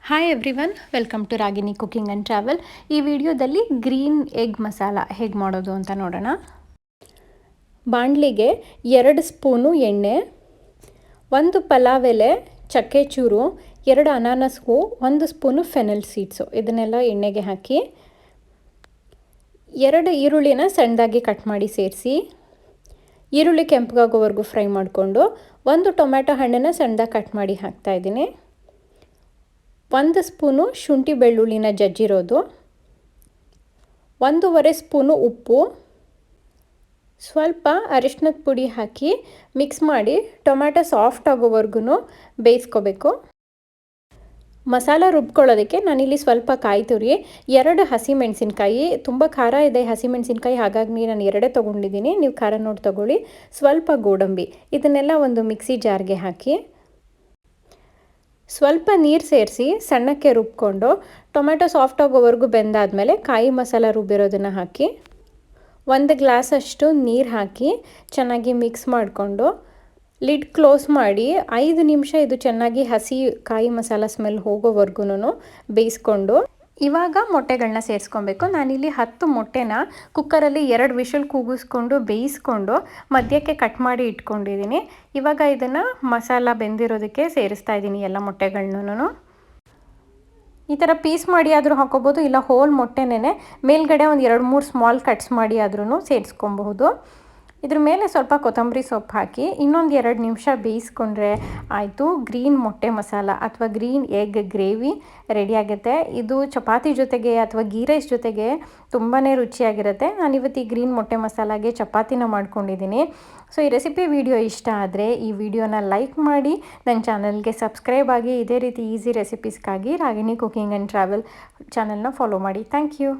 Hi everyone, welcome to Ragini cooking and travel. ಈ ವಿಡಿಯೋದಲ್ಲಿ green egg masala ಹೇಗೆ ಮಾಡೋದು ಅಂತ ನೋಡೋಣ. ಬಾಣಲಿಗೆ 2 ಸ್ಪೂನು ಎಣ್ಣೆ, 1 ಪಲಾವ್ ಎಲೆ, ಚಕ್ಕೆ ಚೂರು, 2 ಅನಾನಸ್ ಹೂ, 1 ಸ್ಪೂನು ಫೆನಲ್ ಸೀಡ್ಸು ಇದನ್ನೆಲ್ಲ ಎಣ್ಣೆಗೆ ಹಾಕಿ 2 ಈರುಳ್ಳಿನ ಸಣ್ಣದಾಗಿ ಕಟ್ ಮಾಡಿ ಸೇರಿಸಿ ಈರುಳ್ಳಿ ಕೆಂಪಗಾಗೋವರೆಗೂ ಫ್ರೈ ಮಾಡಿಕೊಂಡು 1 ಟೊಮ್ಯಾಟೊ ಹಣ್ಣನ್ನು ಸಣ್ಣದಾಗಿ ಕಟ್ ಮಾಡಿ ಹಾಕ್ತಾಯಿದ್ದೀನಿ. 1 ಸ್ಪೂನು ಶುಂಠಿ ಬೆಳ್ಳುಳ್ಳಿನ ಜಜ್ಜಿರೋದು, 1.5 ಸ್ಪೂನು ಉಪ್ಪು, ಸ್ವಲ್ಪ ಅರಿಶಿನದ ಪುಡಿ ಹಾಕಿ ಮಿಕ್ಸ್ ಮಾಡಿ ಟೊಮ್ಯಾಟೊ ಸಾಫ್ಟ್ ಆಗೋವರೆಗೂ ಬೇಯಿಸ್ಕೋಬೇಕು. ಮಸಾಲ ರುಬ್ಕೊಳ್ಳೋದಕ್ಕೆ ನಾನಿಲ್ಲಿ ಸ್ವಲ್ಪ ಕಾಯಿ ತುರಿ, 2 ಹಸಿಮೆಣಸಿನ್ಕಾಯಿ, ತುಂಬ ಖಾರ ಇದೆ ಹಸಿಮೆಣಸಿನ್ಕಾಯಿ, ಹಾಗಾಗಿ ನಾನು 2 ತೊಗೊಂಡಿದ್ದೀನಿ, ನೀವು ಖಾರ ನೋಡಿ ತೊಗೊಳ್ಳಿ. ಸ್ವಲ್ಪ ಗೋಡಂಬಿ, ಇದನ್ನೆಲ್ಲ ಒಂದು ಮಿಕ್ಸಿ ಜಾರ್ಗೆ ಹಾಕಿ ಸ್ವಲ್ಪ ನೀರು ಸೇರಿಸಿ ಸಣ್ಣಕ್ಕೆ ರುಬ್ಕೊಂಡು ಟೊಮೆಟೊ ಸಾಫ್ಟ್ ಆಗೋವರೆಗೂ ಬೆಂದಾದಮೇಲೆ ಕಾಯಿ ಮಸಾಲ ರುಬ್ಬಿರೋದನ್ನು ಹಾಕಿ 1 ಗ್ಲಾಸಷ್ಟು ನೀರು ಹಾಕಿ ಚೆನ್ನಾಗಿ ಮಿಕ್ಸ್ ಮಾಡಿಕೊಂಡು ಲಿಡ್ ಕ್ಲೋಸ್ ಮಾಡಿ 5 ನಿಮಿಷ ಇದು ಚೆನ್ನಾಗಿ ಹಸಿ ಕಾಯಿ ಮಸಾಲ ಸ್ಮೆಲ್ ಹೋಗೋವರೆಗೂ ಬೇಯಿಸ್ಕೊಂಡು ಇವಾಗ ಮೊಟ್ಟೆಗಳನ್ನ ಸೇರಿಸ್ಕೊಬೇಕು. ನಾನಿಲ್ಲಿ 10 ಮೊಟ್ಟೆನ ಕುಕ್ಕರಲ್ಲಿ 2 ವಿಷಲ್ ಕೂಗಿಸ್ಕೊಂಡು ಬೇಯಿಸ್ಕೊಂಡು ಮಧ್ಯಕ್ಕೆ ಕಟ್ ಮಾಡಿ ಇಟ್ಕೊಂಡಿದ್ದೀನಿ. ಇವಾಗ ಇದನ್ನು ಮಸಾಲ ಬೆಂದಿರೋದಕ್ಕೆ ಸೇರಿಸ್ತಾ ಇದ್ದೀನಿ ಎಲ್ಲ ಮೊಟ್ಟೆಗಳನ್ನೂ. ಈ ಥರ ಪೀಸ್ ಮಾಡಿ ಆದರೂ ಹಾಕೋಬೋದು, ಇಲ್ಲ ಹೋಲ್ ಮೊಟ್ಟೆನೇ ಮೇಲ್ಗಡೆ ಒಂದು 2-3 ಸ್ಮಾಲ್ ಕಟ್ಸ್ ಮಾಡಿ ಆದ್ರೂ ಸೇರಿಸ್ಕೊಬಹುದು. ಇದ್ರ ಮೇಲೆ ಸ್ವಲ್ಪ ಕೊತ್ತಂಬರಿ ಸೊಪ್ಪು ಹಾಕಿ ಇನ್ನೊಂದು 2 ನಿಮಿಷ ಬೇಯಿಸ್ಕೊಂಡ್ರೆ ಆಯಿತು, ಗ್ರೀನ್ ಮೊಟ್ಟೆ ಮಸಾಲ ಅಥವಾ ಗ್ರೀನ್ ಎಗ್ ಗ್ರೇವಿ ರೆಡಿಯಾಗುತ್ತೆ. ಇದು ಚಪಾತಿ ಜೊತೆಗೆ ಅಥವಾ ಗೀ ರೈಸ್ ಜೊತೆಗೆ ತುಂಬಾ ರುಚಿಯಾಗಿರುತ್ತೆ. ನಾನಿವತ್ತು ಈ ಗ್ರೀನ್ ಮೊಟ್ಟೆ ಮಸಾಲಾಗೆ ಚಪಾತಿನ ಮಾಡ್ಕೊಂಡಿದ್ದೀನಿ. ಸೊ ಈ ರೆಸಿಪಿ ವಿಡಿಯೋ ಇಷ್ಟ ಆದರೆ ಈ ವಿಡಿಯೋನ ಲೈಕ್ ಮಾಡಿ, ನನ್ನ ಚಾನಲ್ಗೆ ಸಬ್ಸ್ಕ್ರೈಬ್ ಆಗಿ, ಇದೇ ರೀತಿ ಈಸಿ ರೆಸಿಪೀಸ್ಗಾಗಿ ರಾಗಿಣಿ ಕುಕಿಂಗ್ ಆ್ಯಂಡ್ ಟ್ರಾವೆಲ್ ಚಾನಲ್ನ ಫಾಲೋ ಮಾಡಿ. Thank you.